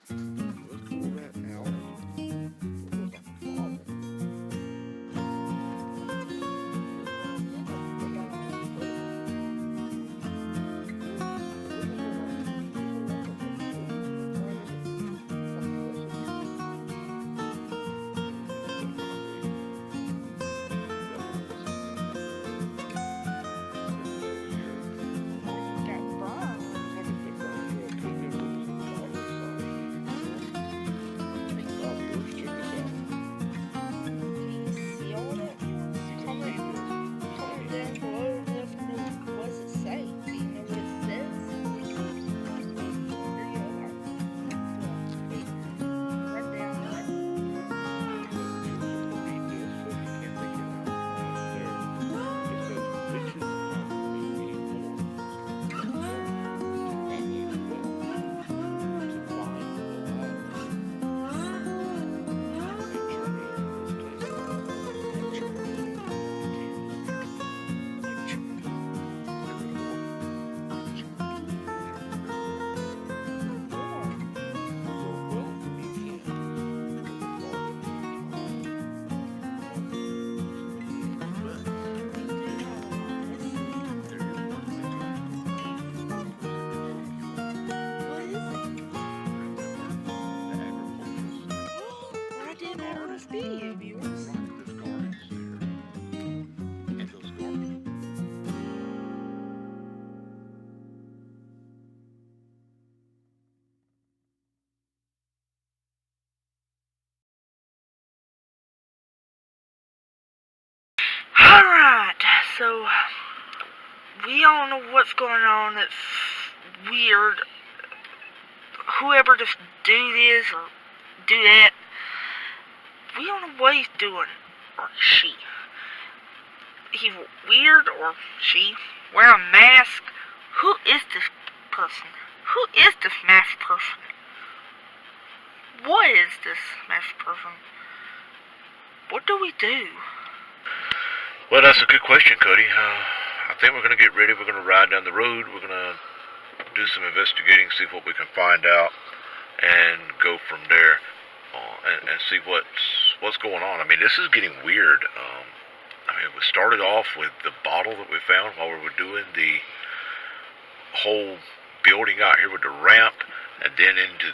Let's pull that out. What was our problem? Got burned. He sealed it. Comment down below and let us know what does it say. Do you know what it says? Here you go. Run down. What is it? I didn't know this video, viewers. Alright, so we don't know what's going on. It's weird. Whoever just do this or do that, we don't know what he's doing. Or she. He's weird or she. Wear a mask. Who is this person? Who is this masked person? What is this masked person? What do we do? Well, that's a good question, Cody. I think we're going to get ready. We're going to ride down the road. We're going to do some investigating, see what we can find out, and go from there and see what's going on. I mean, this is getting weird. We started off with the bottle that we found while we were doing the whole building out here with the ramp, and then into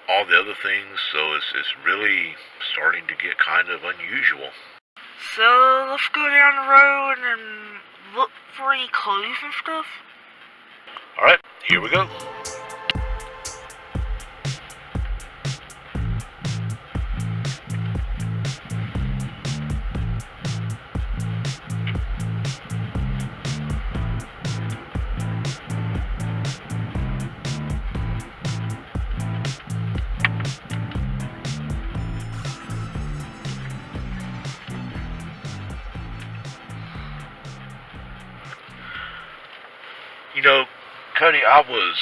all the other things. So it's really starting to get kind of unusual. So let's go down the road and look for any clues and stuff. Alright, here we go. You know, Cody, I was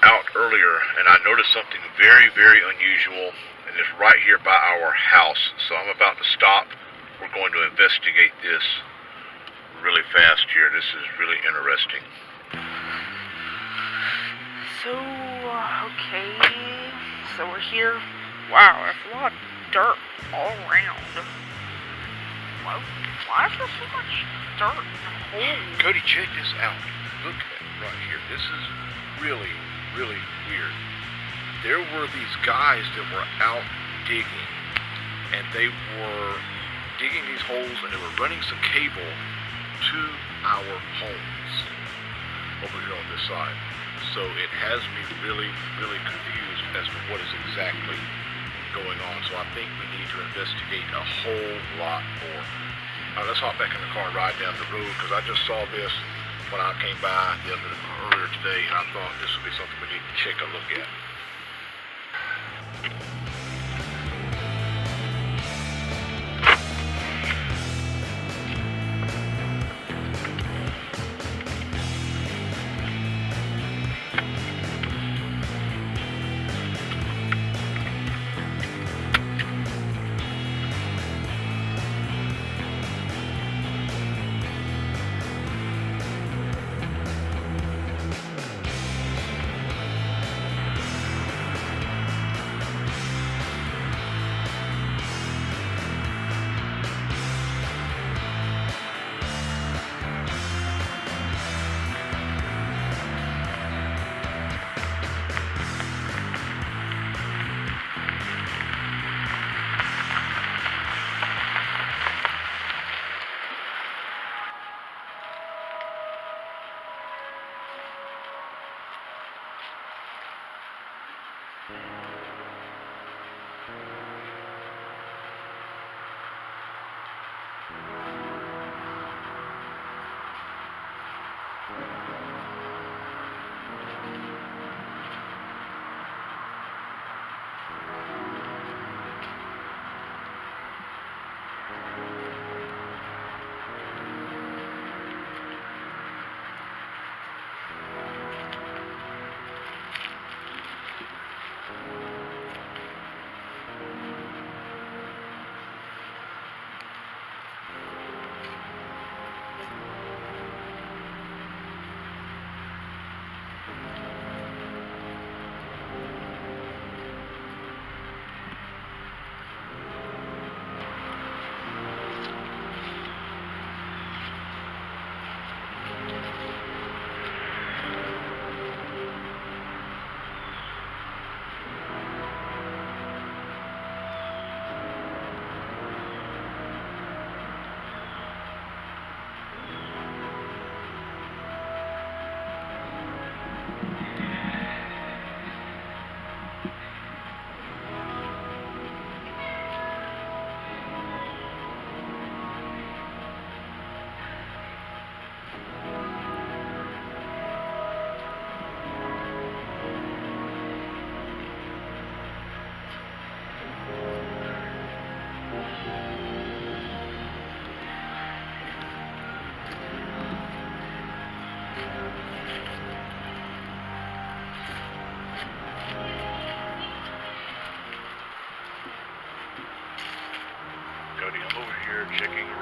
out earlier and I noticed something very, very unusual, and it's right here by our house. So I'm about to stop. We're going to investigate this really fast here. This is really interesting. So, okay. So we're here. Wow, there's a lot of dirt all around. Why is there so much dirt and holes? Cody, check this out. Look at it right here. This is really, really weird. There were these guys that were out digging, and they were digging these holes, and they were running some cable to our homes over here on this side. So it has me really, really confused as to what is exactly going on. So I think we need to investigate a whole lot more. Let's hop back in the car and ride down the road, because I just saw this when I came by earlier today, and I thought this would be something we need to take a look at.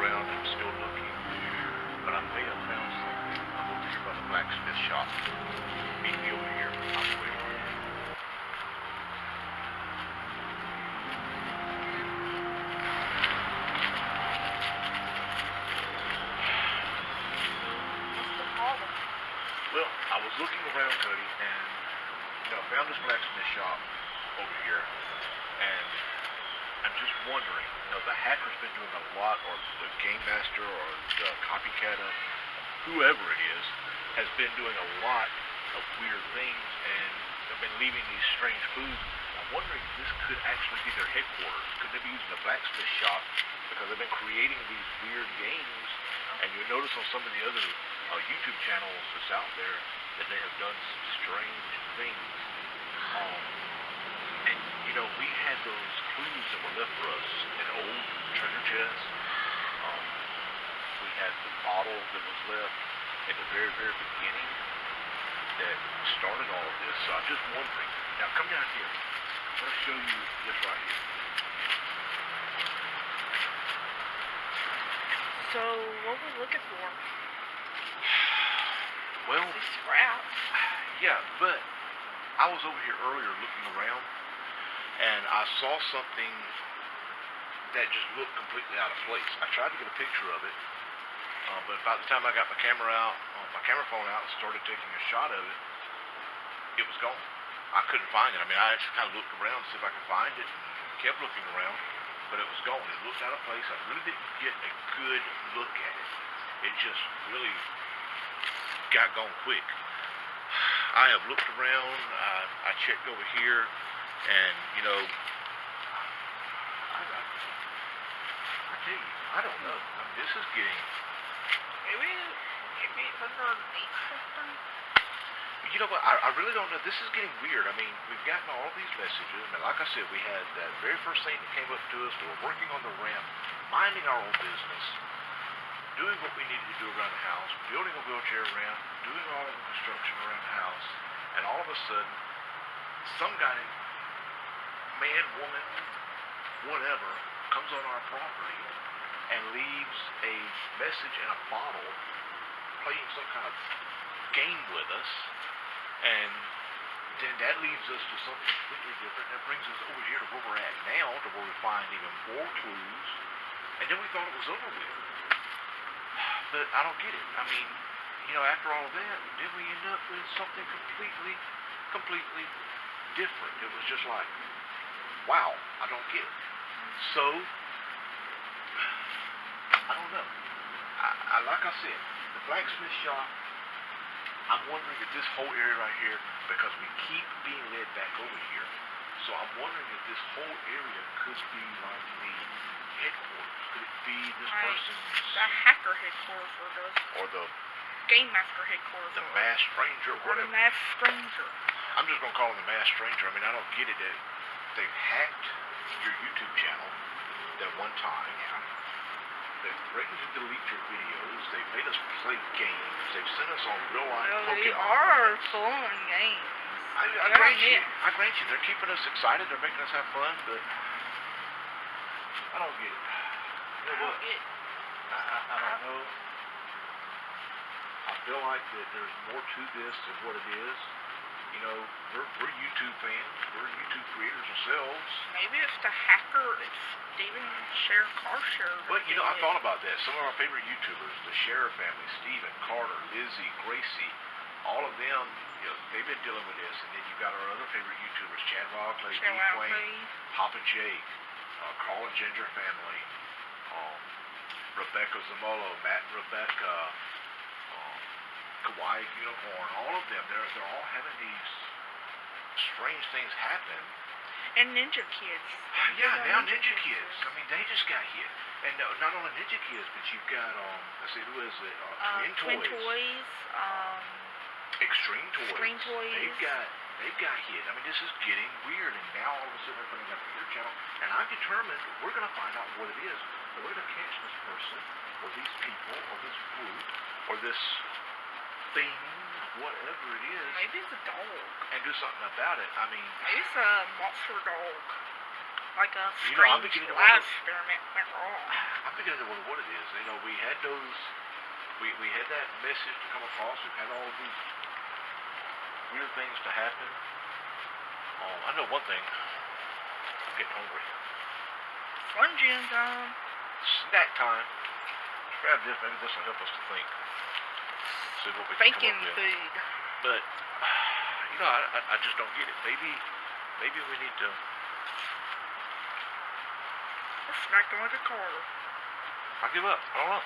around and still looking, but I may have found something. I'm over here by the blacksmith shop. Meet me over here. I'm waiting. What's the problem? Well, I was looking around, Cody, and I found this blacksmith shop over here, and I'm just wondering, the hacker's been doing a lot, or the game master, or the copycat, whoever it is, has been doing a lot of weird things, and they've been leaving these strange clues. I'm wondering if this could actually be their headquarters. Could they be using the blacksmith shop, because they've been creating these weird games, and you notice on some of the other YouTube channels that's out there that they have done some strange things. And we had those clues that were left for us in old treasure chests. We had the bottle that was left in the very, very beginning that started all of this. So I'm just wondering. Now come down here. I'm going to show you this right here. So, what we're looking for? Well, These scraps. yeah, but I was over here earlier looking around, and I saw something that just looked completely out of place. I tried to get a picture of it, but by the time I got my camera phone out, and started taking a shot of it, it was gone. I couldn't find it. I mean, I actually kind of looked around to see if I could find it, and kept looking around, but it was gone. It looked out of place. I really didn't get a good look at it. It just really got gone quick. I have looked around, I checked over here, and I tell you, I don't know. I mean, this is getting, Maybe it's underneath something. you know what, I really don't know. This is getting weird. I mean, we've gotten all these messages. I mean, like I said, we had that very first thing that came up to us. We were working on the ramp, minding our own business, doing what we needed to do around the house, building a wheelchair ramp, doing all of the construction around the house, and all of a sudden, some guy, man, woman, whatever, comes on our property and leaves a message in a bottle, playing some kind of game with us, and then that leads us to something completely different. That brings us over here to where we're at now, to where we find even more clues, and then we thought it was over with. But I don't get it. I mean, after all of that, then we end up with something completely different. It was just like, wow, I don't get it. So, I don't know. Like I said, the blacksmith shop, I'm wondering if this whole area right here, because we keep being led back over here, so I'm wondering if this whole area could be like the headquarters. Could it be this person's... The hacker headquarters for us. Or the Game master headquarters. the masked stranger, Or the whatever. masked stranger. I'm just going to call him the masked stranger. I mean, I don't get it that they've hacked your YouTube channel that one time. They've threatened to delete your videos. They've made us play games. They've sent us on real-life Well, they Pokemon are games. fun games. I grant you, they're keeping us excited. They're making us have fun, but I don't get it. You know what? I don't know. I feel like that there's more to this than what it is. We're YouTube fans. We're YouTube creators ourselves. Maybe it's the hacker. It's Steven Share Car Share. But I thought about that. Some of our favorite YouTubers, the Share family, Steven, Carter, Lizzie, Gracie, all of them, they've been dealing with this. And then you've got our other favorite YouTubers, Chad Wildclay, D. Quain, Papa Jake, Carl and Ginger family, Rebecca Zamolo, Matt and Rebecca, Kawaii Unicorn, all of them, they're all having these strange things happen. And Ninja Kids. Yeah, now Ninja Kids. I mean, they just got hit. And not only Ninja Kids, but you've got, let's see, who is it? Twin Toys. Extreme Toys. Extreme Toys. They've got hit. I mean, this is getting weird, and now all of a sudden they're coming after your channel. And I'm determined we're going to find out what it is. And we're going to catch this person, or these people, or this group, or this thing, whatever it is. Maybe it's a dog. And do something about it. I mean, Maybe it's a monster dog. Like a You know, I'm strange beginning to lab wonder. experiment went wrong. I'm beginning to wonder what it is. You know, we had those. We had that message to come across. We've had all of these weird things to happen. I know one thing. I'm getting hungry. Slim Jim time. Snack time. Let's grab this. Maybe this will help us to think. See what we can come Thinking up with. food. But you know, I just don't get it. Maybe we need to. Let's smack him with a car. I give up. I don't know.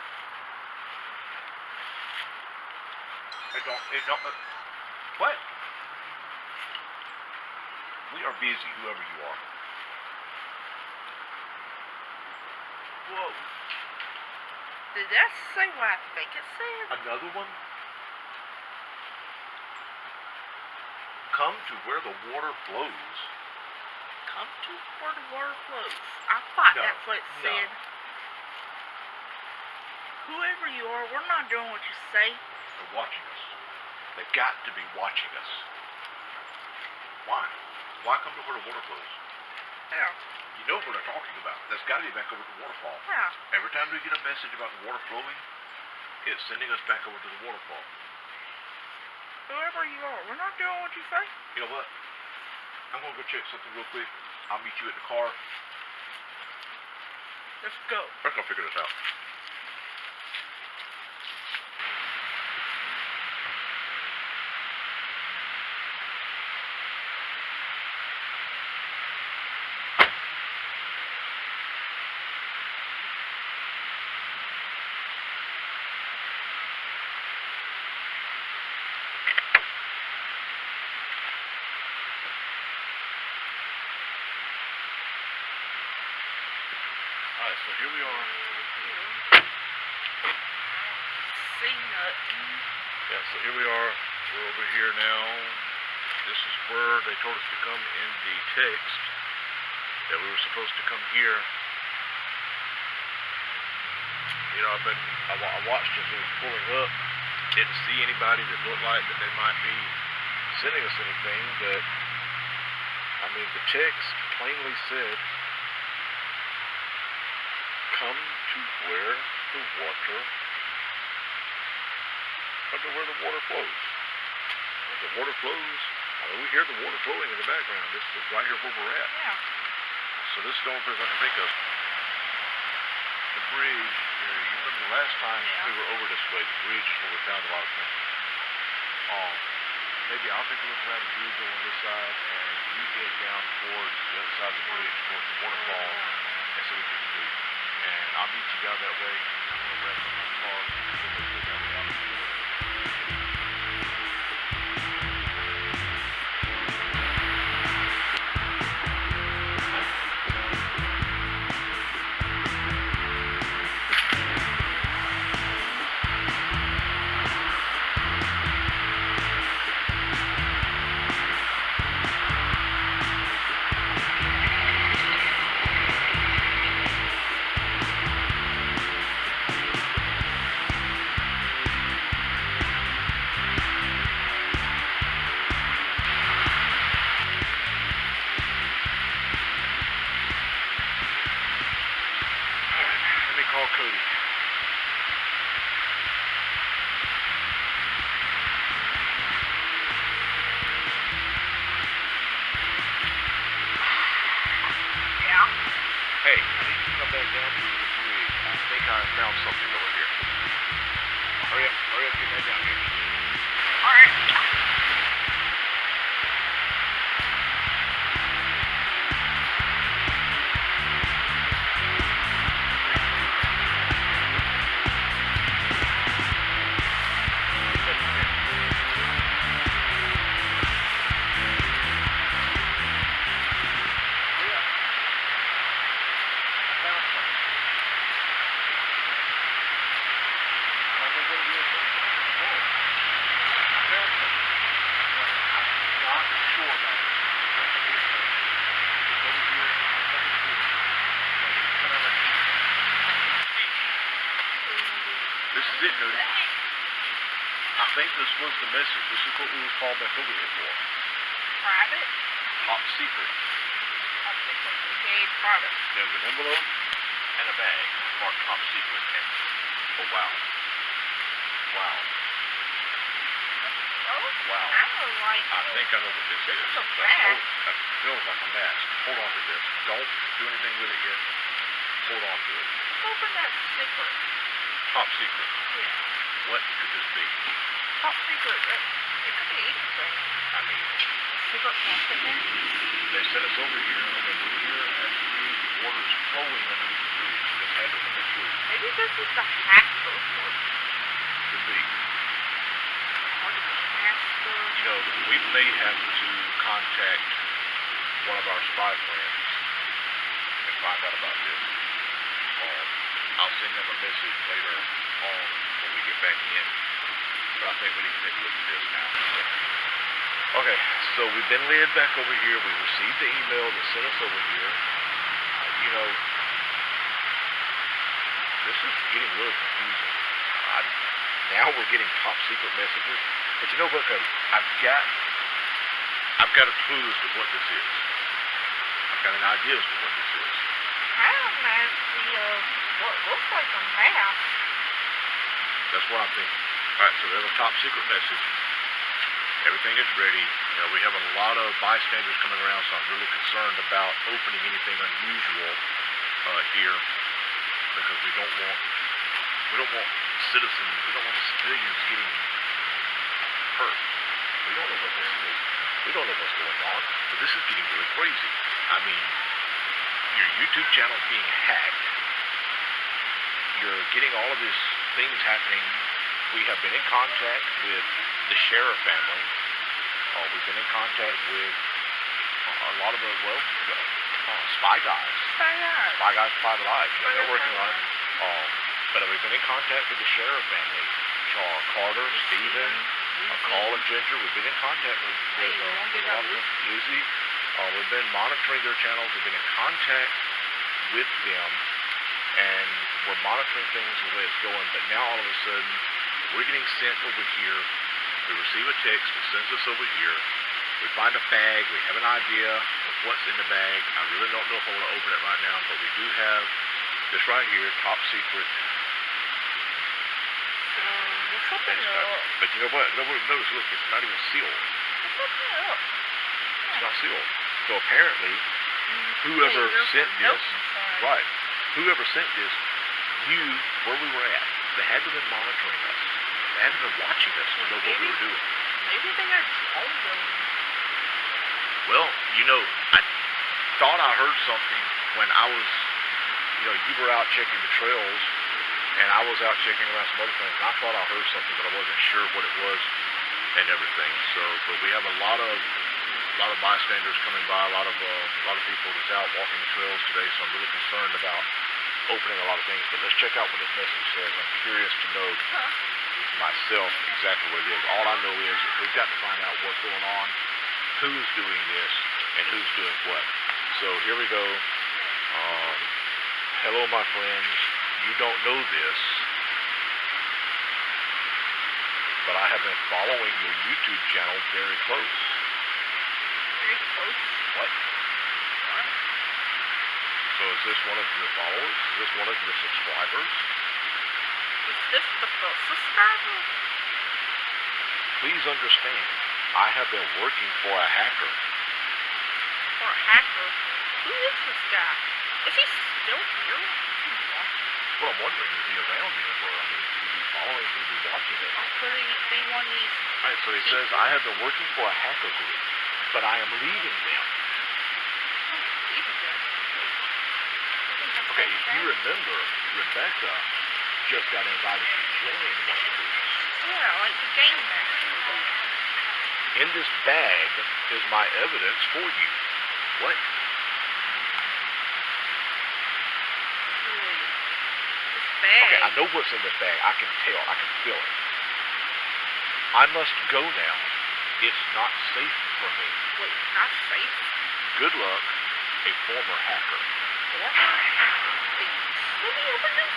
It don't. What? We are busy, whoever you are. Whoa. Did that say what I think it said? Another one? Come to where the water flows. Come to where the water flows. I thought No, that's what it no. said. Whoever you are, we're not doing what you say. They're watching us. They've got to be watching us. Why? Why come to where the water flows? Yeah. You know what they're talking about. That's got to be back over at the waterfall. Yeah. Every time we get a message about the water flowing, it's sending us back over to the waterfall. Whoever you are, we're not doing what you say. You know what? I'm going to go check something real quick. I'll meet you at the car. Let's go. Let's go figure this out. Alright, so here we are. See nothing. Yeah, so here we are. We're over here now. This is where they told us to come in the text. That we were supposed to come here. You know, I watched as it was pulling up. Didn't see anybody that looked like that they might be sending us anything, but I mean the text plainly said, come to where the water flows. The water flows. I mean, we hear the water flowing in the background. This is right here where we're at. Yeah. So this is the only place I can think of. The bridge. You remember the last time we were over this way, the bridge is where we found a lot of things. Maybe I'll take a look around the bridge on this side, and you head down towards the other side of the bridge, towards the waterfall, and see what you can do. And I'll meet you down that way. I'm going to grab some of my car. We'll go that way out. Call Cody. Yeah. Hey, I need to come back down to the bridge. I think I found something over here. Hurry up, get back down here. Alright. This is it, Nudie. I think this was the message. This is what we were called back over here for. Private? Top secret. Top secret. made products. There's an envelope and a bag marked top secret. And, oh, wow. Wow. Oh, Wow. I don't like I think I know what this is. It's a That mask. that feels like a mask. Hold on to this. Don't do anything with it yet. Hold on to it. Let's open that secret. Top secret. Yeah. What could this be? Top secret. It could be anything. I mean, Secret plastic mask. they sent us over here, and then we're here at the bridge. Water is flowing underneath the bridge. This had to have been true. Maybe this is the hacker work. Could be. Or the master. You know, we may have to contact one of our spy friends and find out about this. I'll send him a message later on when we get back in. But I think we need to take a look at this now. Okay, so we've been led back over here. We received the email that sent us over here. You know, this is getting really confusing. Now we're getting top secret messages. But you know what, Cody? I've got a clue as to what this is. I've got an idea as to what this is. I have an idea of what looks like a mask. That's what I'm thinking. Alright, so there's a top secret message. Everything is ready. You know, we have a lot of bystanders coming around, so I'm really concerned about opening anything unusual here because we don't want citizens, we don't want the civilians getting hurt. We don't know what this is. We don't know what's going on, but this is getting really crazy. I mean, your YouTube channel is being hacked. You're getting all of these things happening. We have been in contact with the sheriff family. We've been in contact with a lot of the, spy guys. Spy guys, private eyes. You know, they're working on it. But we've been in contact with the sheriff family. Carter, Stephen, Carl and Ginger. We've been in contact with Lizzie. We've been monitoring their channels. We've been in contact with them. And we're monitoring things the way it's going. But now all of a sudden, we're getting sent over here. We receive a text that sends us over here. We find a bag. We have an idea of what's in the bag. I really don't know if I want to open it right now, but we do have this right here, top secret. So, let's open it up. But you know what? Notice, look, it's not even sealed. Let's open it up. It's not sealed. So apparently, whoever sent this, right, whoever sent this knew where we were at. They had to have been monitoring us. They had to have been watching us to know what we were doing. Maybe they had told them. Well, you know, I thought I heard something when I was, you know, you were out checking the trails, and I was out checking around some other things, and I thought I heard something, but I wasn't sure what it was and everything. So, but we have a lot of bystanders coming by, a lot of people that's out walking the trails today, so I'm really concerned about opening a lot of things. But let's check out what this message says. I'm curious to know myself exactly what it is. All I know is that we've got to find out what's going on, who's doing this, and who's doing what. So here we go. Hello, my friends. You don't know this, but I have been following your YouTube channel very close. Very close. What? So is this one of your followers? Is this one of your subscribers? Is this the first subscriber? Please understand, I have been working for a hacker. For a hacker? Who is this guy? Is he still here? Well, I'm wondering, is he around anywhere? I mean, could he be following, could he be watching it? Or could he be one of these? Alright, so he says, I have been working for a hacker group, but I am leaving them. Okay, if you remember, Rebecca just got invited to join one of these. Yeah, like the game master. In this bag is my evidence for you. What? This bag. Okay, I know what's in this bag. I can tell. I can feel it. I must go now. It's not safe for me. Wait, not safe? Good luck, a former hacker. Former hacker? Let me open this.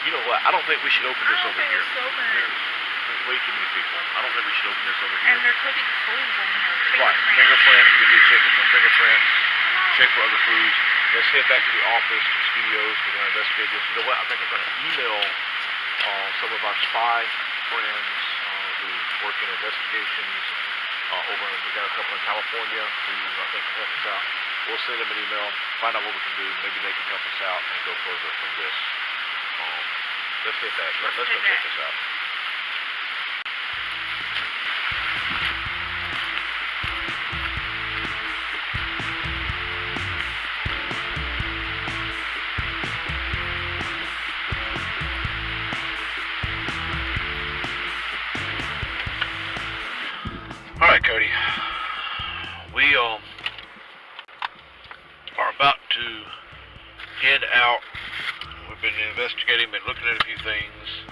You know what? I don't think we should open this over here. There's way too many people. I don't think we should open this over here. And there could be clues on here. Right. Fingerprints. We need to check for fingerprints. Check for other clues. let's head back to the office studios. We're going to investigate this. You know what? I think I'm going to email some of our spy friends who work in investigations over. We got a couple in California who I think can help us out. We'll send them an email, find out what we can do. Maybe they can help us out and go further from this. Let's hit that. Let's go check this out. All right, Cody. We are about to head out. We've been investigating, been looking at a few things.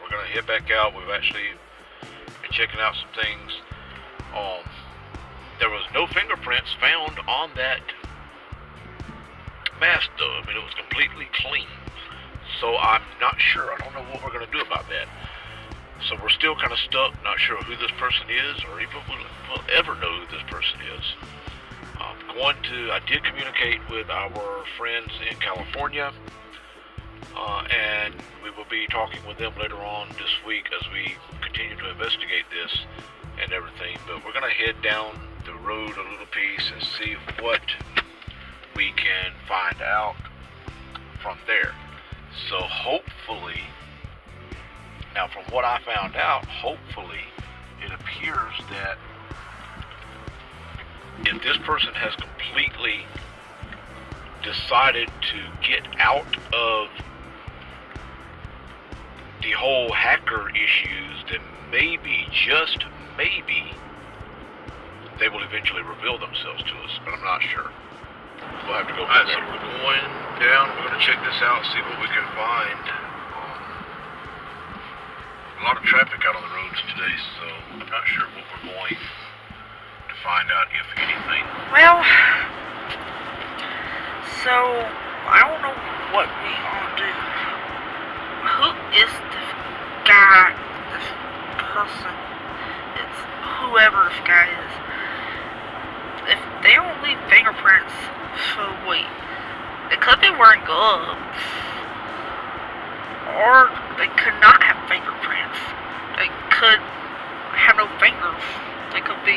We're gonna head back out. We've actually been checking out some things. There was no fingerprints found on that mask, though. I mean, it was completely clean. So I'm not sure. I don't know what we're gonna do about that. So we're still kind of stuck, not sure who this person is, or even we'll ever know who this person is. I did communicate with our friends in California, and we will be talking with them later on this week as we continue to investigate this and everything. But we're going to head down the road a little piece and see what we can find out from there. So hopefully, now from what I found out, hopefully it appears that if this person has completely decided to get out of the whole hacker issues, then maybe, just maybe, they will eventually reveal themselves to us, but I'm not sure. We'll have to go. Alright, so we're going down, we're going to check this out, see what we can find. A lot of traffic out on the roads today, so I'm not sure what we're going to find out, if anything. Well, so I don't know what we gonna do. Who is this guy, this person? It's whoever this guy is. If they don't leave fingerprints, so wait, they could be wearing gloves, or they could not have fingerprints. They could have no fingers. They could be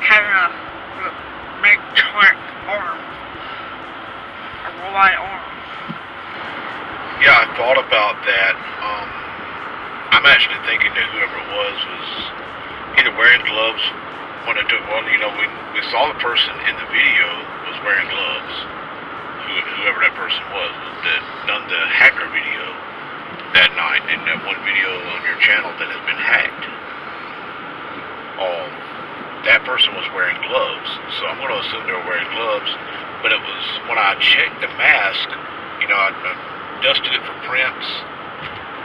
having a magnetic arm, a robot arm. Yeah, I thought about that. I'm actually thinking that whoever it was either wearing gloves when it took. Well, you know, we saw the person in the video was wearing gloves. Whoever that person was that done the hacker video that night, and that one video on your channel that has been hacked. That person was wearing gloves, so I'm going to assume they were wearing gloves. But it was when I checked the mask, you know, I dusted it for prints,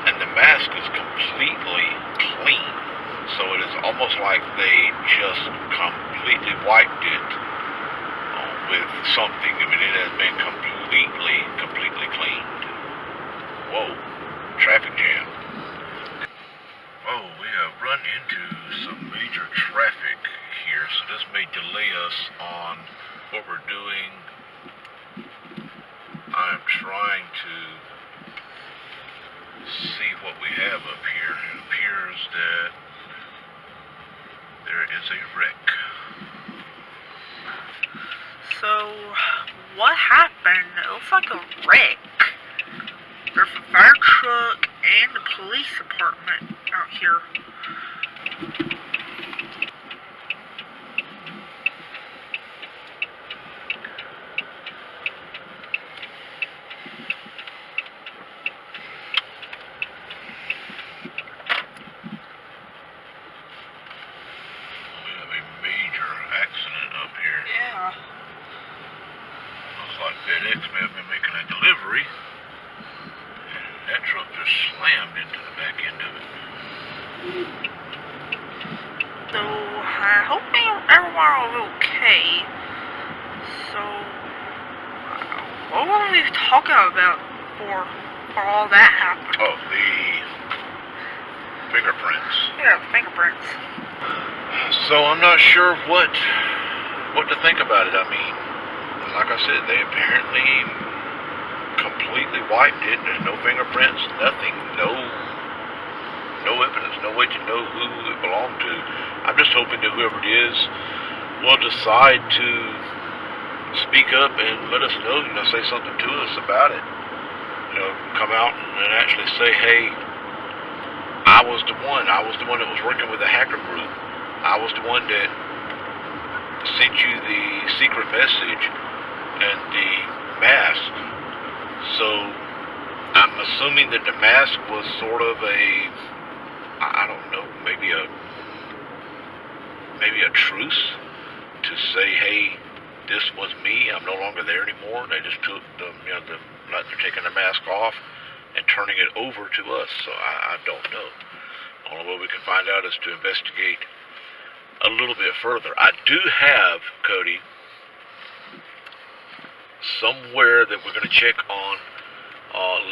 and the mask is completely clean. So it is almost like they just completely wiped it with something. I mean, it has been completely cleaned. Whoa, traffic jam. Oh, we have run into some major traffic here, so this may delay us on what we're doing. I am trying to see what we have up here. It appears that there is a wreck. So, what happened? It looks like a wreck. There's a fire truck and the police department out here. We have a major accident up here. Yeah. Looks like FedEx may have been making a delivery. That truck just slammed into the back end of it. So, I hope everyone is okay. So, what were we talking about for all that happened? Oh, the fingerprints. Yeah, the fingerprints. So I'm not sure what to think about it. I mean, like I said, they apparently completely wiped it. There's no fingerprints, nothing, no evidence, no way to know who it belonged to. I'm just hoping that whoever it is will decide to speak up and let us know, say something to us about it. Come out and actually say, hey, I was the one that was working with the hacker group. I was the one that sent you the secret message and the mask. So I'm assuming that the mask was sort of I don't know, maybe a truce to say, hey, this was me. I'm no longer there anymore. They just took like they're taking the mask off and turning it over to us. So I don't know. The only way we can find out is to investigate a little bit further. I do have, Cody, somewhere that we're going to check on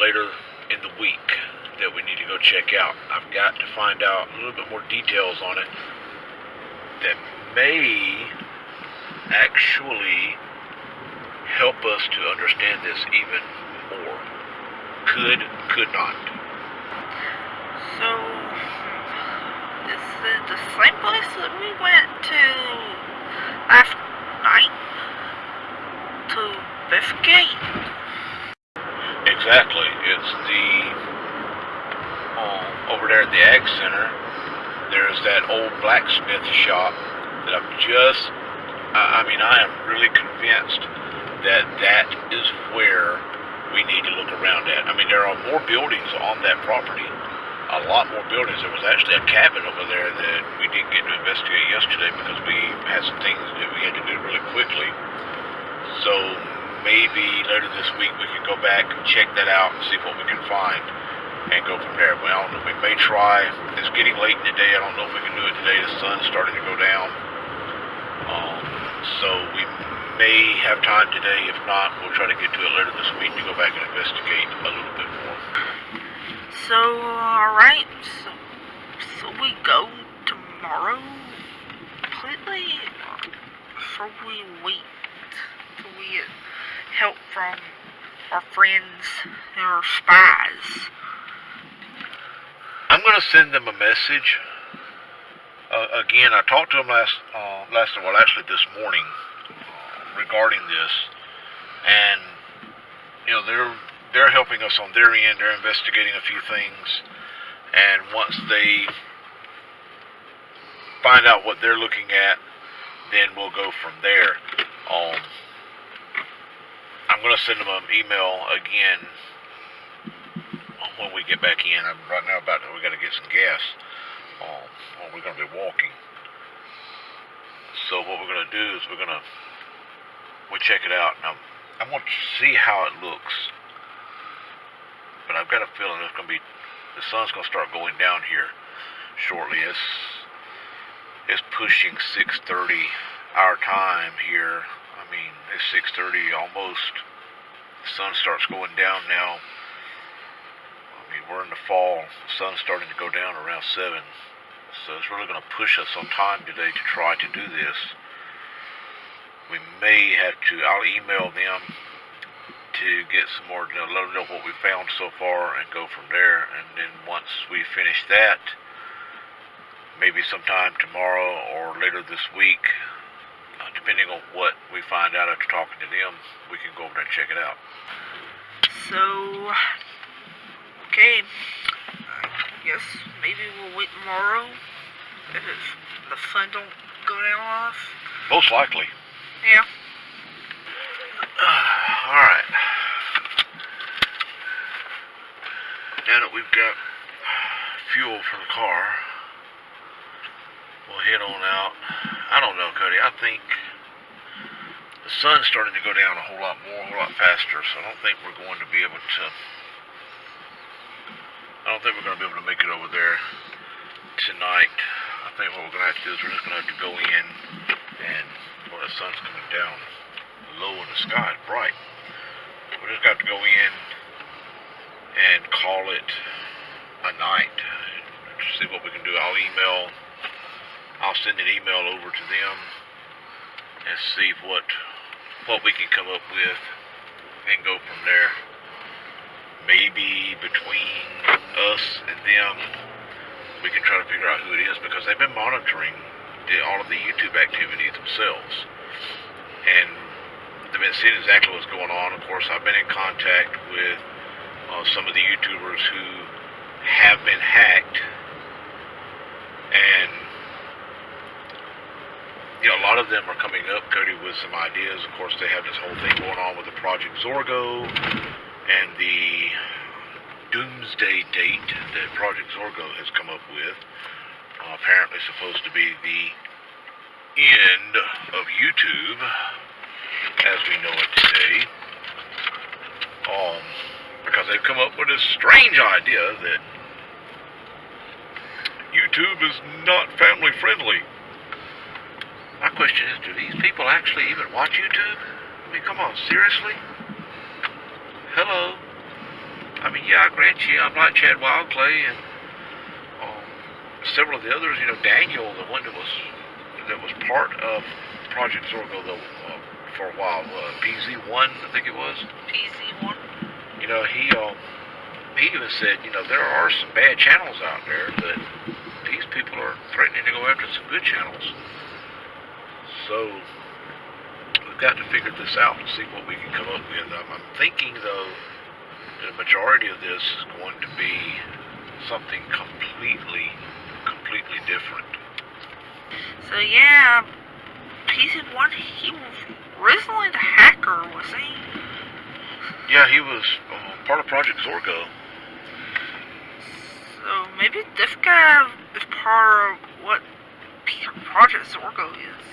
later in the week that we need to go check out. I've got to find out a little bit more details on it that may actually help us to understand this even more. Could not. So, this is the same place that we went to last night to investigate. Exactly. It's the over there at the Ag Center. There's that old blacksmith shop that I am really convinced that is where we need to look around at. I mean, there are more buildings on that property. A lot more buildings. There was actually a cabin over there that we didn't get to investigate yesterday because we had some things that we had to do really quickly. So maybe later this week we can go back and check that out and see what we can find and go from there. Well, I don't know. We may try. It's getting late in the day. I don't know if we can do it today. The sun's starting to go down. So we may have time today. If not, we'll try to get to it later this week to go back and investigate a little bit more. So, alright. So we go tomorrow completely? Or we wait till we get help from our friends who are spies? I'm going to send them a message. Again, I talked to them actually this morning regarding this, and they're helping us on their end. They're investigating a few things, and once they find out what they're looking at, then we'll go from there. I'm going to send them an email again when we get back in. Right now we got to get some gas. We're going to be walking. So what we're going to do is we'll check it out. Now, I want to see how it looks. But I've got a feeling the sun's going to start going down here shortly. It's pushing 6:30 our time here. I mean, it's 6:30 almost. The sun starts going down now. I mean, we're in the fall. The sun's starting to go down around 7. So it's really going to push us on time today to try to do this. We may have to, I'll email them to get some more, let them know what we found so far and go from there. And then once we finish that, maybe sometime tomorrow or later this week, depending on what we find out after talking to them, we can go over there and check it out. So, okay, I guess maybe we'll wait tomorrow if the sun don't go down on us. Most likely. Yeah. Alright. Now that we've got fuel for the car, we'll head on out. I don't know, Cody. I think the sun's starting to go down a whole lot faster, so I don't think we're going to be able to make it over there tonight. I think what we're going to have to do is we're just going to have to go in and, the sun's coming down low in the sky, it's bright. We just got to go in and call it a night. See what we can do. I'll send an email over to them and see what what we can come up with and go from there. Maybe between us and them, we can try to figure out who it is, because they've been monitoring all of the YouTube activity themselves, and they've been seeing exactly what's going on. Of course, I've been in contact with some of the YouTubers who have been hacked, and a lot of them are coming up, Cody, with some ideas. Of course, they have this whole thing going on with the Project Zorgo and the doomsday date that Project Zorgo has come up with. Apparently supposed to be the end of YouTube as we know it today. Because they've come up with this strange idea that YouTube is not family friendly. My question is, do these people actually even watch YouTube? I mean, come on, seriously? Hello? I mean, yeah, I grant you, I'm like Chad Wildclay and several of the others. Daniel, the one that was part of Project Zorgo for a while, PZ1, I think it was. PZ1. He even said, there are some bad channels out there, but these people are threatening to go after some good channels. So we've got to figure this out and see what we can come up with. I'm thinking, though, that the majority of this is going to be something completely different. So yeah, PZ1, he was originally the hacker, was he? Yeah, he was part of Project Zorgo. So maybe this guy is part of what Project Zorgo is.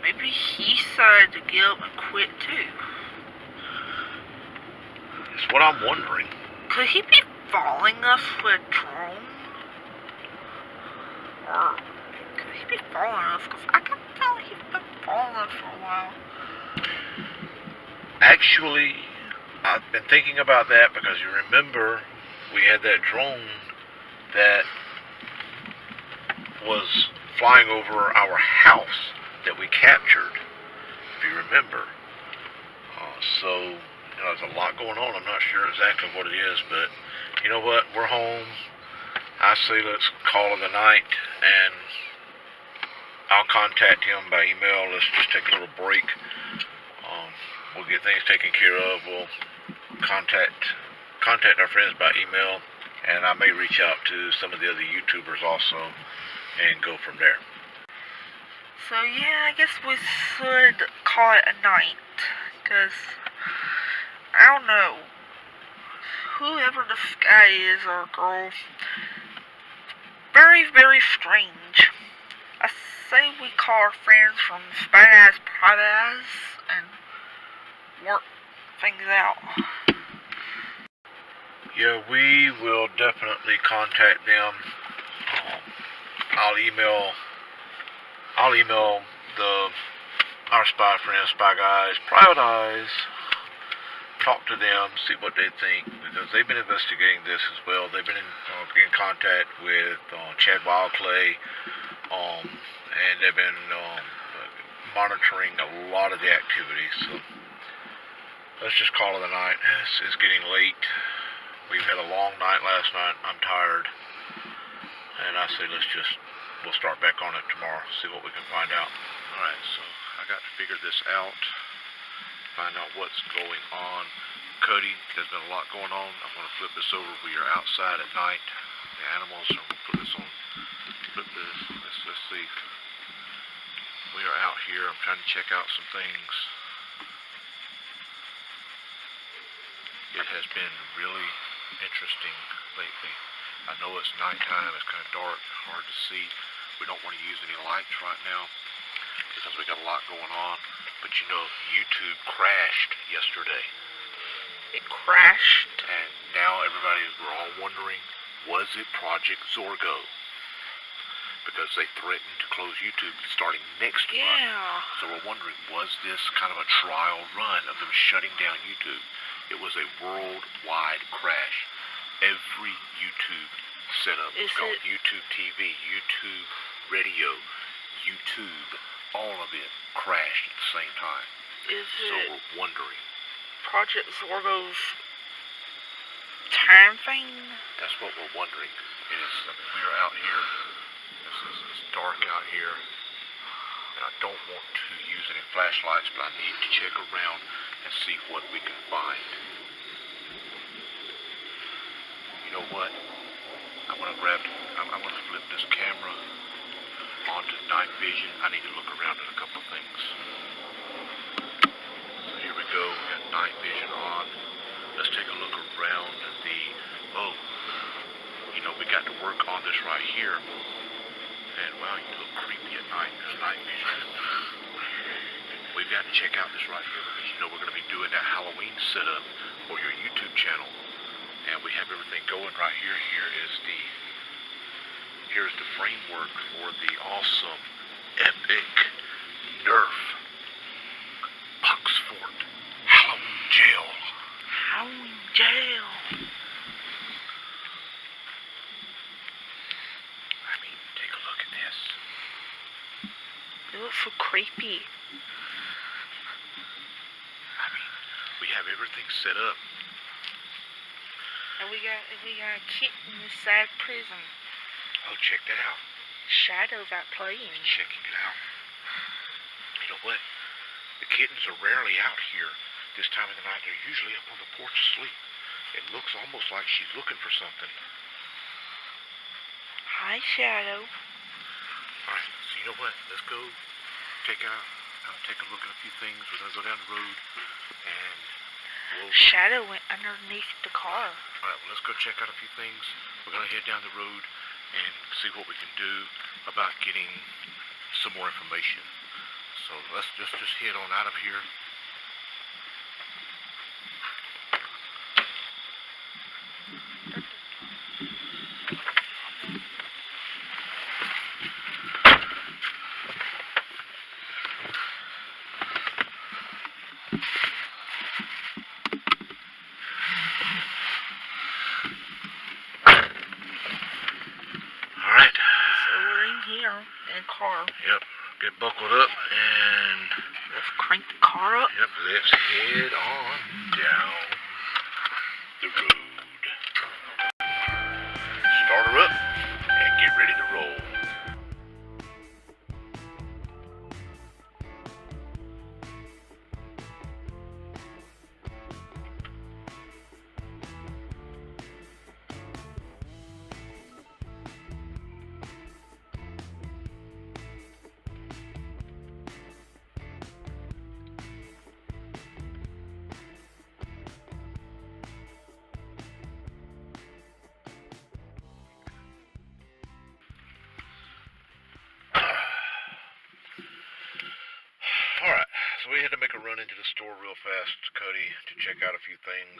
Maybe he decided to give up and quit too. It's what I'm wondering. Could he be following us with a drone? Or could he be following us? Because I can tell he's been following us for a while. Actually, I've been thinking about that, because you remember we had that drone that was flying over our house that we captured, if you remember. So there's a lot going on. I'm not sure exactly what it is, but you know what? We're home. I say let's call it a night, and I'll contact him by email. Let's just take a little break. We'll get things taken care of. We'll contact our friends by email, and I may reach out to some of the other YouTubers also and go from there. So yeah, I guess we should call it a night, because I don't know, whoever this guy is or girl, very, very strange. I say we call our friends from Spy Eyes and work things out. Yeah, we will definitely contact them. I'll email our spy friends, Spy Guys, Private Eyes, talk to them, see what they think, because they've been investigating this as well. They've been in contact with Chad Wildclay, and they've been monitoring a lot of the activities. So let's just call it a night. It's getting late. We've had a long night last night. I'm tired, and I say we'll start back on it tomorrow, see what we can find out. Alright, so I got to figure this out, find out what's going on. Cody, there's been a lot going on. I'm going to flip this over. We are outside at night. The animals, so I'm going to put this on, let's see. We are out here. I'm trying to check out some things. It has been really interesting lately. I know it's nighttime, it's kind of dark, hard to see. We don't want to use any lights right now because we got a lot going on. But YouTube crashed yesterday. It crashed? And now we're all wondering, was it Project Zorgo? Because they threatened to close YouTube starting next month. So we're wondering, was this kind of a trial run of them shutting down YouTube? It was a worldwide crash. Every YouTube setup was called YouTube TV, YouTube Radio, YouTube, all of it crashed at the same time. Is So it we're wondering. Project Zorgo's time thing? That's what we're wondering. We are out here. It's dark out here. And I don't want to use any flashlights, but I need to check around and see what we can find. You know what? I'm gonna flip this camera onto night vision. I need to look around at a couple of things. So here we go. We got night vision on. Let's take a look around we got to work on this right here. And wow, you look creepy at night. There's night vision. We've got to check out this right here because we're going to be doing that Halloween setup for your YouTube channel. And we have everything going right here. Here's the framework for the awesome, epic Nerf Oxford Halloween Jail. Halloween jail. I mean, take a look at this. It looks so creepy. I mean, we have everything set up. And we got a kitten inside prison. Oh, check that out. Shadows out playing. Checking it out. You know what? The kittens are rarely out here this time of the night. They're usually up on the porch asleep. It looks almost like she's looking for something. Hi, Shadow. Alright, so you know what? Let's go take a look at a few things. We're going to go down the road and Shadow went underneath the car. Alright, well, let's go check out a few things. We're going to head down the road and see what we can do about getting some more information. So let's just head on out of here. In car. Yep, get buckled up and let's crank the car up. Yep, let's head on down the road. Start her up and get ready to roll. Alright, so we had to make a run into the store real fast, Cody, to check out a few things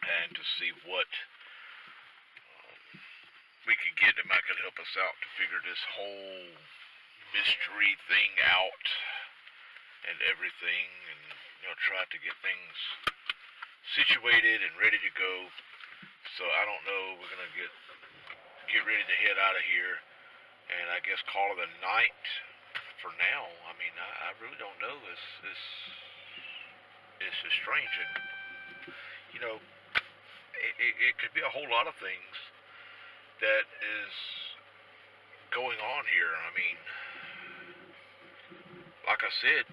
and to see what we could get that might could help us out to figure this whole mystery thing out and everything, and try to get things situated and ready to go. So I don't know, we're gonna get ready to head out of here and I guess call it a night for now. I mean, I really don't know. It's just strange, and it could be a whole lot of things that is going on here. I mean, like I said,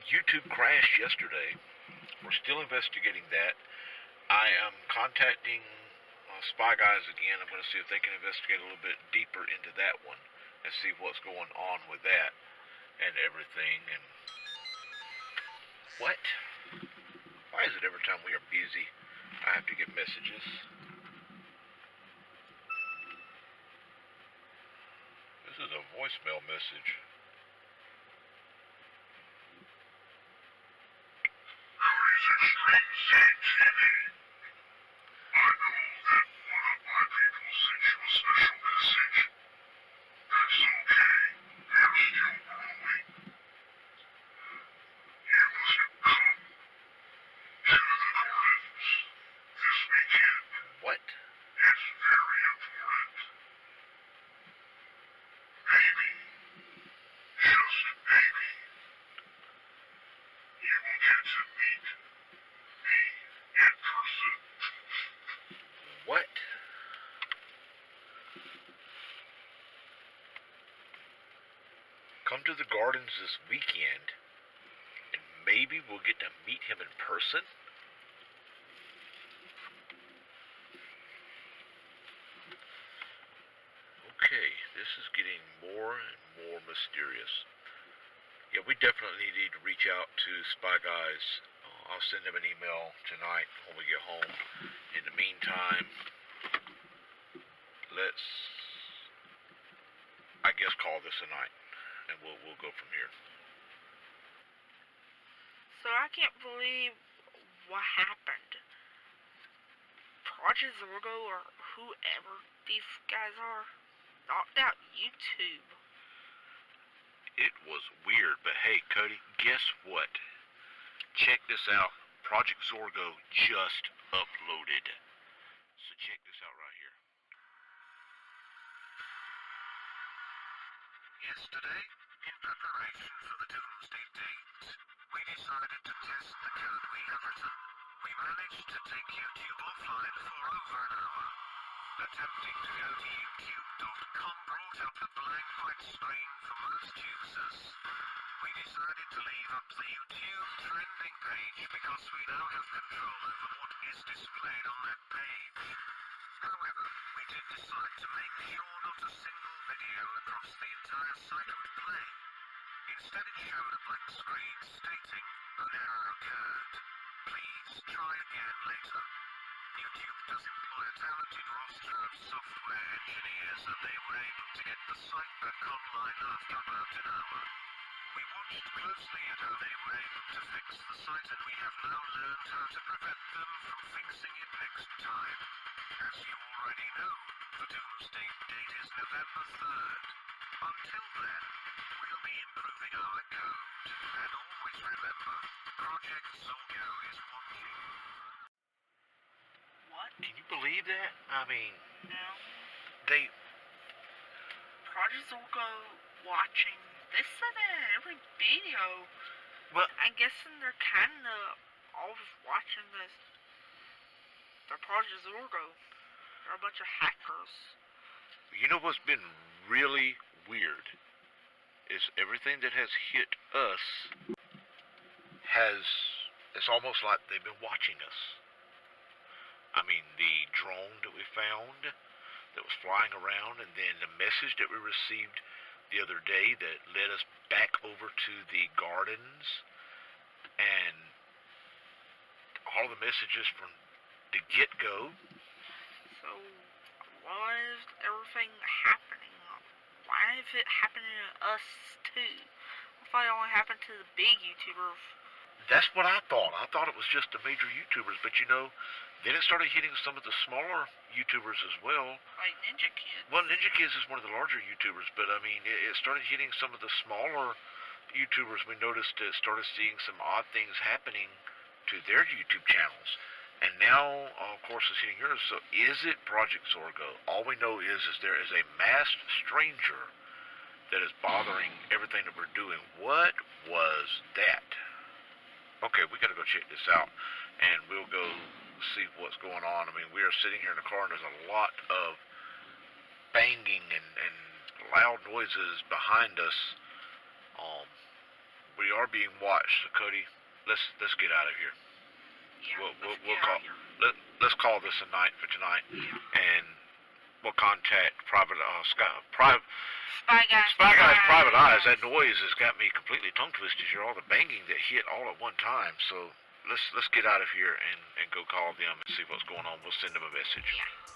YouTube crashed yesterday. We're still investigating that. I am contacting Spy Guys again. I'm going to see if they can investigate a little bit deeper into that one and see what's going on with that and everything. And what? Why is it every time we are busy, I have to get messages? This is a voicemail message. What? come to the gardens this weekend, and maybe we'll get to meet him in person. Okay, this is getting more and more mysterious. Yeah, we definitely need to reach out to Spy Guys. I'll send them an email tonight when we get home. In the meantime, let's, I guess, call this a night, and we'll go from here. So I can't believe what happened. Project Zorgo or whoever these guys are knocked out YouTube. It was weird, but hey, Cody, guess what? Check this out. Project Zorgo just uploaded. So check this out right here. Yesterday, in preparation for the Doomsday date, we decided to test the code we have written. We managed to take YouTube offline for over an hour. Attempting to go to youtube.com brought up a blank white screen for most users. We decided to leave up the YouTube trending page because we now have control over what is displayed on that page. However, we did decide to make sure not a single video across the entire site would play. Instead it showed a blank screen stating an error occurred. Please try again later. YouTube does employ a talented roster of software engineers, and they were able to get the site back online after about an hour. We watched closely at how they were able to fix the site, and we have now learned how to prevent them from fixing it next time. As you already know, the Doomsday date is November 3rd. Until then, we'll be improving our code. And always remember, Project Zorgo is watching. What? Can you believe that? I mean, No. they... Project Zorgo watching. They said it in every video. Well, I'm guessing they're kinda always watching this. They're Project Zorgo. They're a bunch of hackers. you know what's been really weird? Is everything that has hit us it's almost like they've been watching us. I mean, the drone that we found that was flying around, and then the message that we received the other day that led us back over to the gardens, and all the messages from the get-go. So, why is everything happening? Why is it happening to us too? I thought it only happened to the big YouTubers. That's what I thought. I thought it was just the major YouTubers, but you know, then it started hitting some of the smaller YouTubers as well. Like Ninja Kids. Well, Ninja Kids is one of the larger YouTubers, but I mean, it started hitting some of the smaller YouTubers. We noticed it started seeing some odd things happening to their YouTube channels. And now, of course, it's hitting yours. So is it Project Zorgo? All we know is there is a masked stranger that is bothering everything that we're doing. What was that? Okay, we gotta go check this out, and we'll go see what's going on. I mean, we are sitting here in the car, and there's a lot of banging and loud noises behind us. We are being watched, so Cody, let's get out of here. Yeah, We'll call. Let's call this a night for tonight, Yeah. and we'll contact Spy Guys Private Eyes. That noise has got me completely tongue twisted. You're all the banging that hit all at one time. So let's get out of here and go call them and see what's going on. We'll send them a message. Yeah.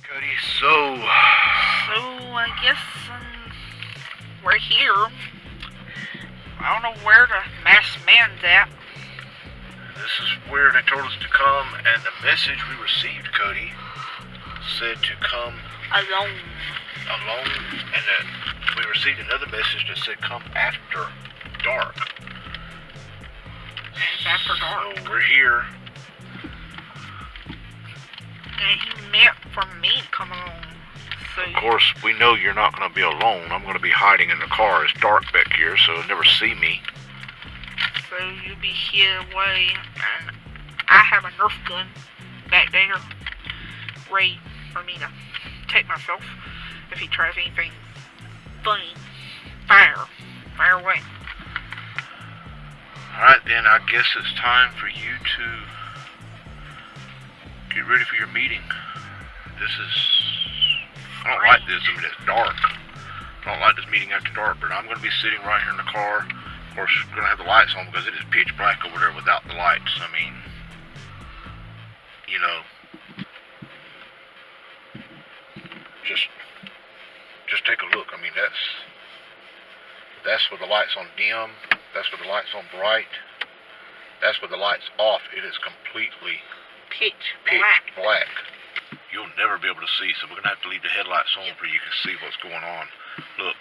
Cody, so I guess we're here. I don't know where the masked man's at. this is where they told us to come, and the message we received, Cody, said to come Alone. and then we received another message that said come after dark. It's after dark. So we're here. And he meant for me to come along. So Of course, we know you're not going to be alone. I'm going to be hiding in the car. It's dark back here, so you'll never see me. So you'll be hid away, and I have a Nerf gun back there, ready for me to take myself. If he tries anything funny, fire away. Alright then, I guess it's time for you to get ready for your meeting. I don't like this. I mean, it's dark. I don't like this meeting after dark, but I'm going to be sitting right here in the car. Of course, we're going to have the lights on because it is pitch black over there without the lights. I mean, you know, just take a look. I mean, that's with the lights on dim. That's with the lights on bright. That's with the lights off. It is completely Pitch black. You'll never be able to see, so we're going to have to leave the headlights on so you can see what's going on. Look.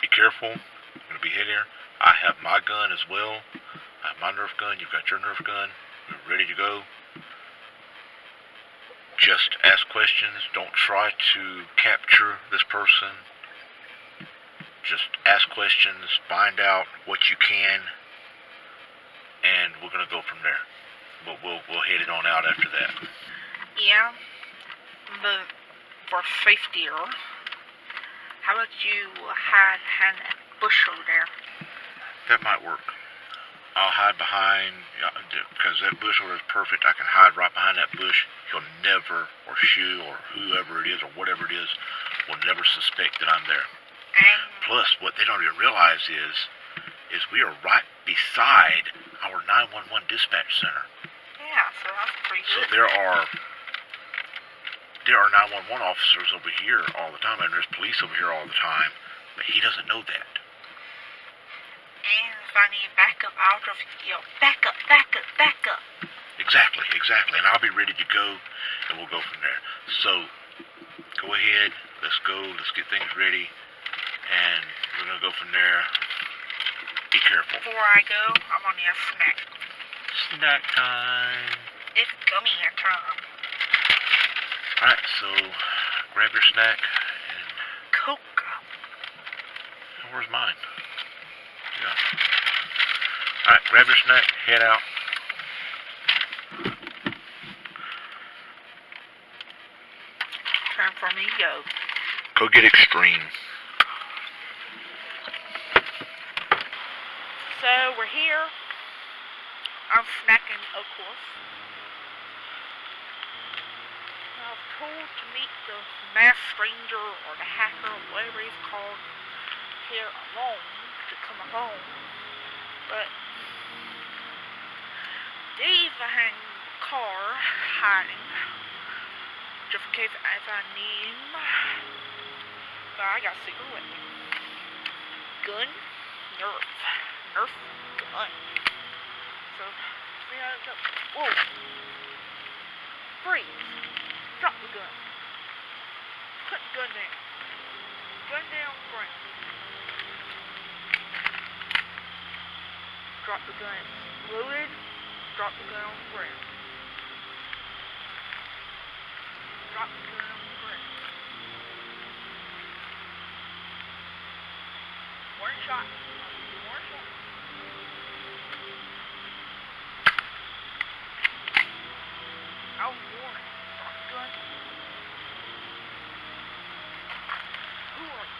Be careful. I'm going to be hit here. I have my gun as well. I have my Nerf gun. You've got your Nerf gun. We're ready to go. Just ask questions. Don't try to capture this person. Just ask questions. Find out what you can. And we're going to go from there. But we'll head it on out after that. Yeah, but for safety, how about you hide behind that bush over there? That might work. I'll hide behind, because that bush over there is perfect. I can hide right behind that bush. He'll never, or she, or whoever it is, or whatever it is, will never suspect that I'm there. Plus, what they don't even realize is we are right beside our 911 dispatch center. Yeah, so that's pretty So good. there are 911 officers over here all the time, and there's police over here all the time, but he doesn't know that. And if I need backup, I'll just yell, backup. Exactly, and I'll be ready to go, and we'll go from there. So, go ahead, let's go, let's get things ready, and we're going to go from there. Be careful. Before I go, I'm gonna need a snack. Snack time. It's gummy time. Alright, so, grab your snack, and... Coke. Where's mine? Yeah. Alright, grab your snack, head out. Time for me to go. Go get extreme. So, we're here. I'm snacking, of course. I was told to meet the masked stranger or the hacker or whatever he's called here alone, to come along. But Dave's behind the car, hiding, just in case if I need him. But I got a secret weapon. Gun, Nerf gun. So, see how it goes. Whoa! Freeze! Drop the gun. Put the gun down. Gun down, ground. Drop the gun. Loaded. Drop the gun on the ground. Drop the gun on the ground. One shot. One shot. I was warned. Drop the gun. Who are you?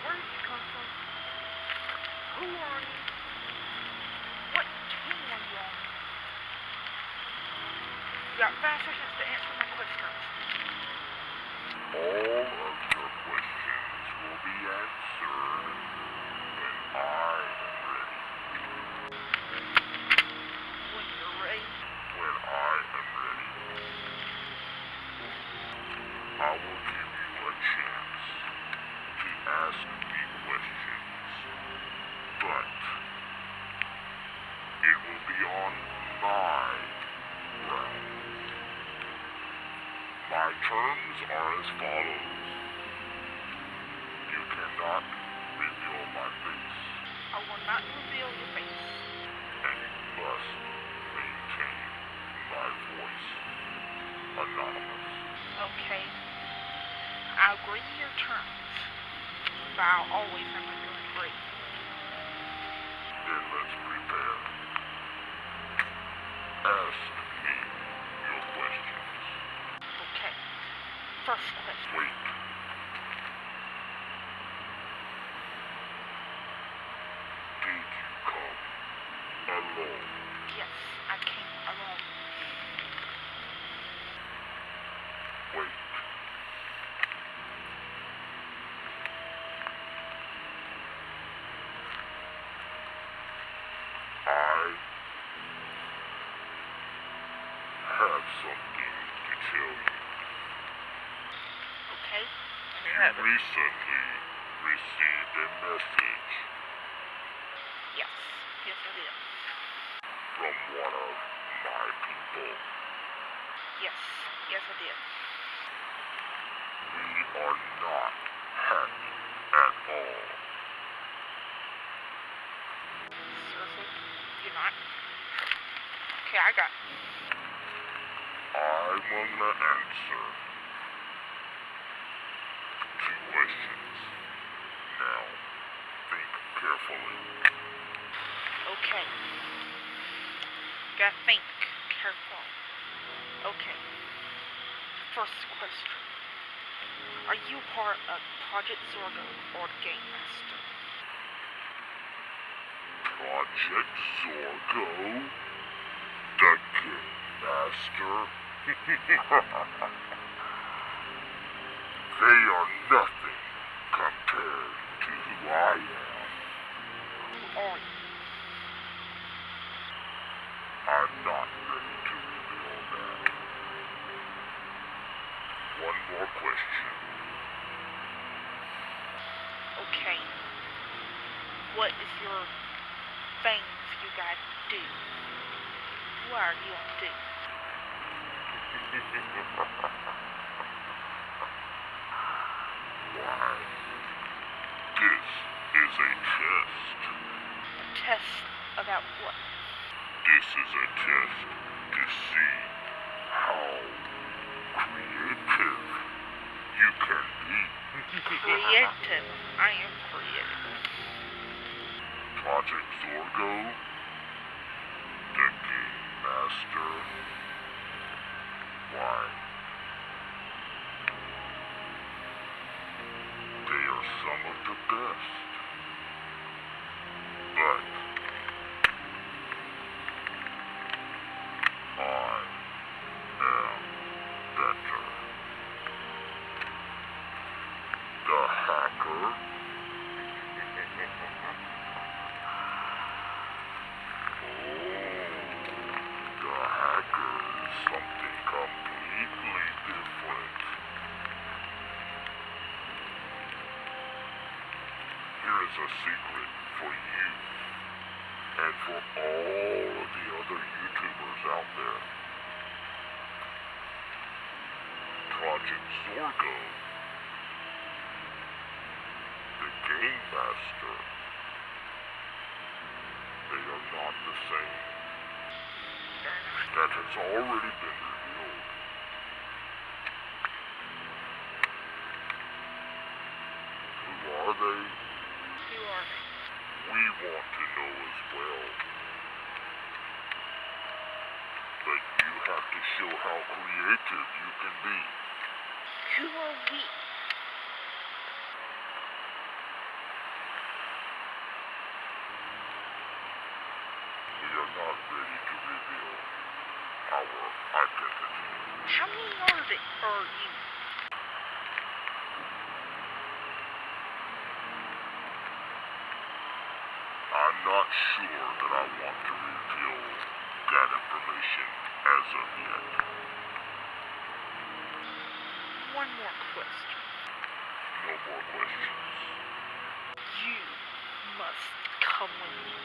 Where did you come from? Who are you? What team are you on? You got 5 seconds to answer my questions. All of your questions will be answered when I am ready. When you're ready. When I am ready. be on my ground. My terms are as follows. You cannot reveal my face, I will not reveal your face. and you must maintain my voice anonymous. Okay. I agree to your terms, but I'll always have to agree. Then let's prepare. Ask me your questions. Okay. First question. Wait. Did you come alone? Yes, I came alone. Wait. I have something to tell you. Okay? You recently received a message Yes. Yes, I did. from one of my people. Yes. Yes, I did. We are not happy at all. Seriously? You're not? Okay, I got I'm gonna answer 2 questions. Now, think carefully. Okay. Gotta think careful. Okay. First question. Are you part of Project Zorgo or Game Master? Project Zorgo? The Game Master? They are nothing compared to who I am. Who are you? I'm not ready to reveal that. One more question. Okay. What is your things you gotta do? What are you gonna do? Why? This is a test. A test about what? This is a test to see how creative you can be. Creative. I am creative. Project Zorgo, the Game Master. Why? They are some of the best. But I am better. The hacker. The hacker is something completely different. Here is a secret for you and for all of the other YouTubers out there. Project Zorgo, the Game Master, they are not the same. That has already been revealed. Who are they? Who are they? We want to know as well. But you have to show how creative you can be. Who are we? We are not ready to reveal our identity. How many are you? I'm not sure that I want to reveal that information as of yet. One more question. No more questions. You must come with me.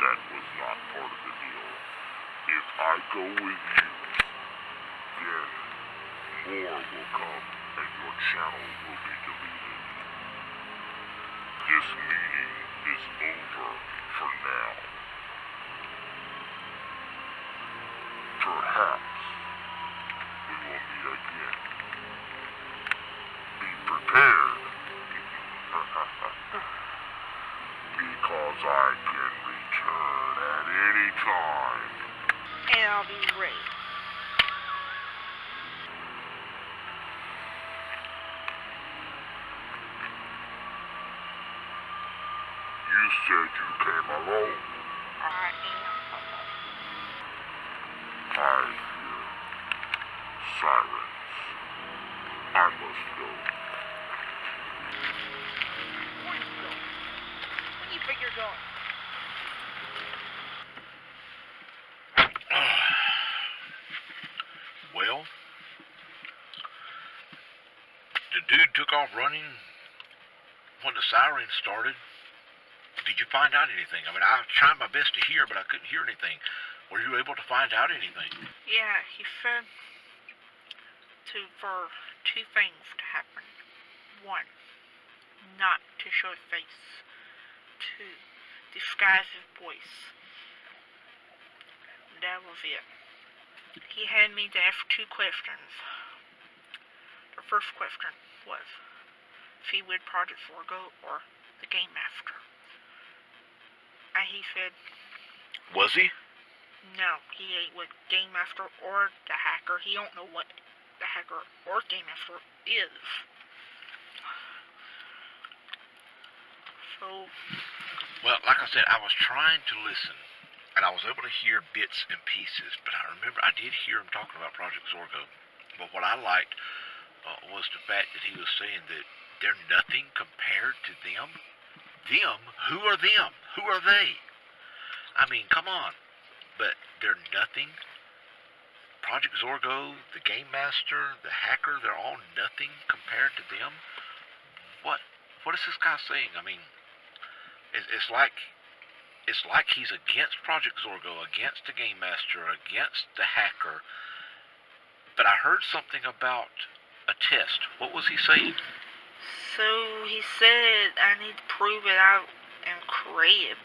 that was not part of the deal. If I go with you, then more will come and your channel will be deleted. This meeting is over for now. Perhaps we will meet again. Be prepared. Because I can return at any time. And I'll be ready. You said you came alone. I am alone. I hear sirens. I must go. Where you going? Where do you think you're going? Well, the dude took off running when the sirens started. Did you find out anything? I mean, I tried my best to hear, but I couldn't hear anything. Were you able to find out anything? Yeah, he said for two things to happen. One, not to show his face. Two, disguise his voice. That was it. He had me to ask two questions. The first question was if he would Project Zorgo or the Game Master. And he said Was he? no, he ain't with Game Master or the hacker. He don't know what the hacker or Game Master is. So, Well, like I said, I was trying to listen, and I was able to hear bits and pieces, but I remember I did hear him talking about Project Zorgo. But what I liked was the fact that he was saying that they're nothing compared to them. Them? Who are them? Who are they? I mean, come on. But they're nothing. Project Zorgo, the Game Master, the hacker, they're all nothing compared to them. What is this guy saying? I mean, it's like he's against Project Zorgo, against the Game Master, against the hacker. But I heard something about a test. What was he saying? so he said I need to prove that I am creative.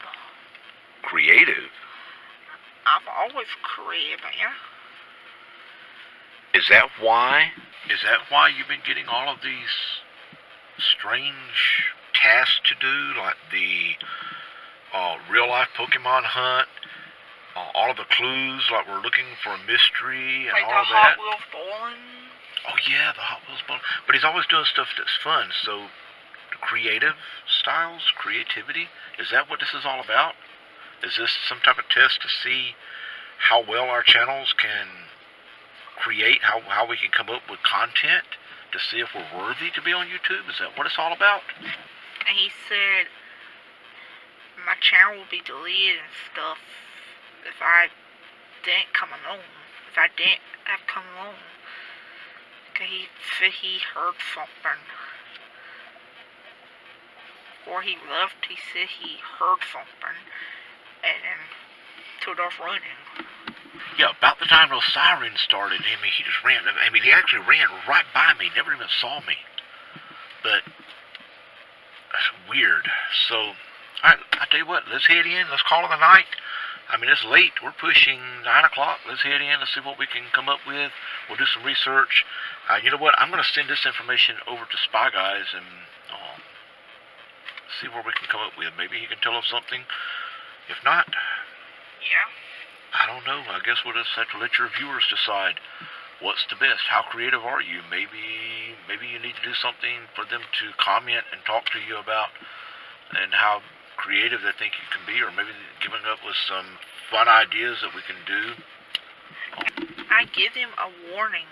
Creative? I've always creative, man. Is that why? Is that why you've been getting all of these strange tasks to do, like the real-life Pokemon hunt, all of the clues, like we're looking for a mystery and Like all the of that? Hot Wheels bowling. Oh yeah, the Hot Wheels bowling. But he's always doing stuff that's fun, so creative styles, creativity, is that what this is all about? Is this some type of test to see how well our channels can create, how we can come up with content to see if we're worthy to be on YouTube? Is that what it's all about? And he said my channel will be deleted and stuff if I didn't come alone. If I didn't have come alone. Cause he said he heard something. Before he left, he said he heard something. And then took off running. Yeah, about the time those sirens started, I mean, he just ran. I mean, he actually ran right by me, never even saw me. But that's weird. So, alright, I tell you what, let's head in. Let's call it a night. I mean, it's late. We're pushing 9 o'clock. Let's head in. Let's see what we can come up with. We'll do some research. You know what? I'm going to send this information over to Spy Guys and see what we can come up with. Maybe he can tell us something. If not, Yeah. I don't know. I guess we'll just have to let your viewers decide what's the best. How creative are you? Maybe you need to do something for them to comment and talk to you about, and how creative they think you can be, or maybe giving up with some fun ideas that we can do. I give him a warning.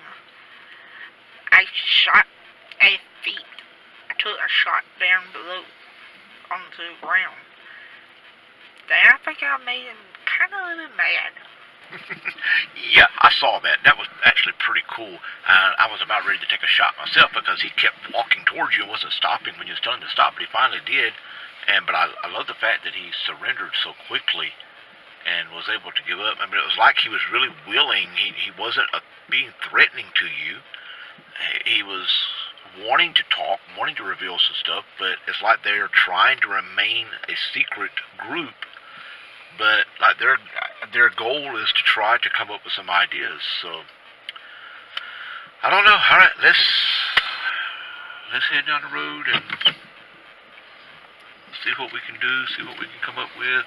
I shot at his feet. I took a shot down below onto the ground. Then I think I made him kind of a little mad. Yeah, I saw that. That was actually pretty cool. I was about ready to take a shot myself because he kept walking towards you and wasn't stopping when you was telling him to stop, but he finally did. But I love the fact that he surrendered so quickly and was able to give up. I mean, it was like he was really willing. He wasn't being threatening to you. He was wanting to talk, wanting to reveal some stuff, but it's like they're trying to remain a secret group. But like their goal is to try to come up with some ideas. So I don't know. All right, let's head down the road and see what we can do, see what we can come up with.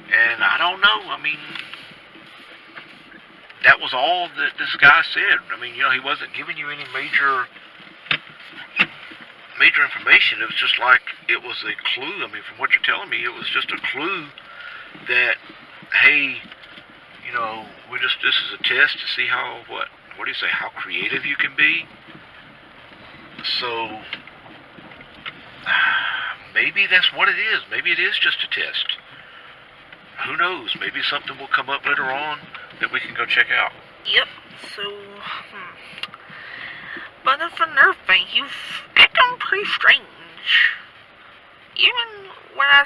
And I don't know. I mean, that was all that this guy said. I mean, he wasn't giving you any major information. It was just like, it was a clue. I mean, from what you're telling me, it was just a clue that, hey, this is a test to see how, what do you say, how creative you can be. So, maybe that's what it is. Maybe it is just a test. Who knows? Maybe something will come up later on that we can go check out. Yep, so, But that's another thing, you've acting pretty strange. Even when I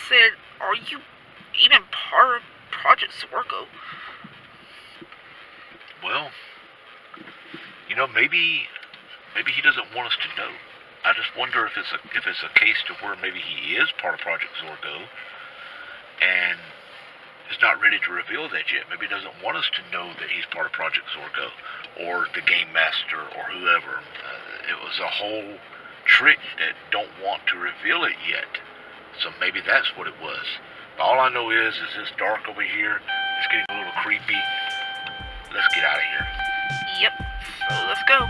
said, are you even part of Project Zorgo? Well, maybe he doesn't want us to know. I just wonder if it's a case to where maybe he is part of Project Zorgo and is not ready to reveal that yet. Maybe he doesn't want us to know that he's part of Project Zorgo or the Game Master or whoever. It was a whole trick that don't want to reveal it yet. So maybe that's what it was. But all I know is it's dark over here. It's getting a little creepy. Let's get out of here. Yep, so let's go.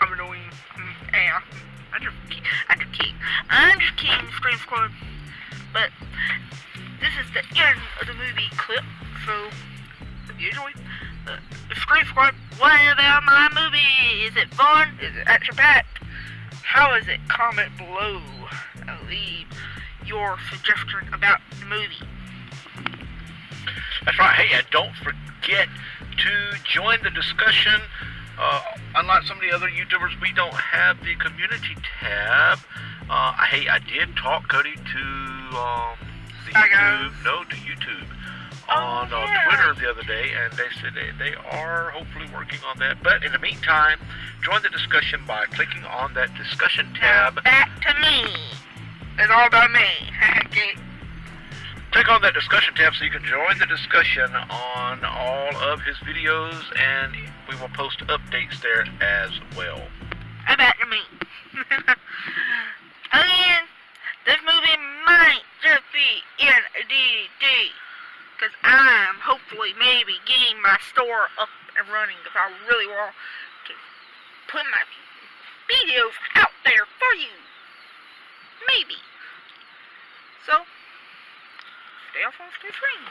I'm annoying. Yeah, I'm just kidding, Scream Squad. But this is the end of the movie clip, so usually, Scream Squad, what about my movie? Is it fun? Is it action-packed? How is it? Comment below and leave your suggestion about the movie. That's right. Hey, and don't forget to join the discussion. Unlike some of the other YouTubers, we don't have the community tab. I did talk, Cody, to YouTube on Twitter the other day, and they said they are hopefully working on that. But in the meantime, join the discussion by clicking on that discussion tab. Now back to me. It's all about me. Click on that discussion tab so you can join the discussion on all of his videos, and we will post updates there as well. Back to me. Again, this movie might just be in a DVD, because I'm hopefully maybe getting my store up and running, because I really want to put my videos out there for you. Maybe. So, stay off on screen.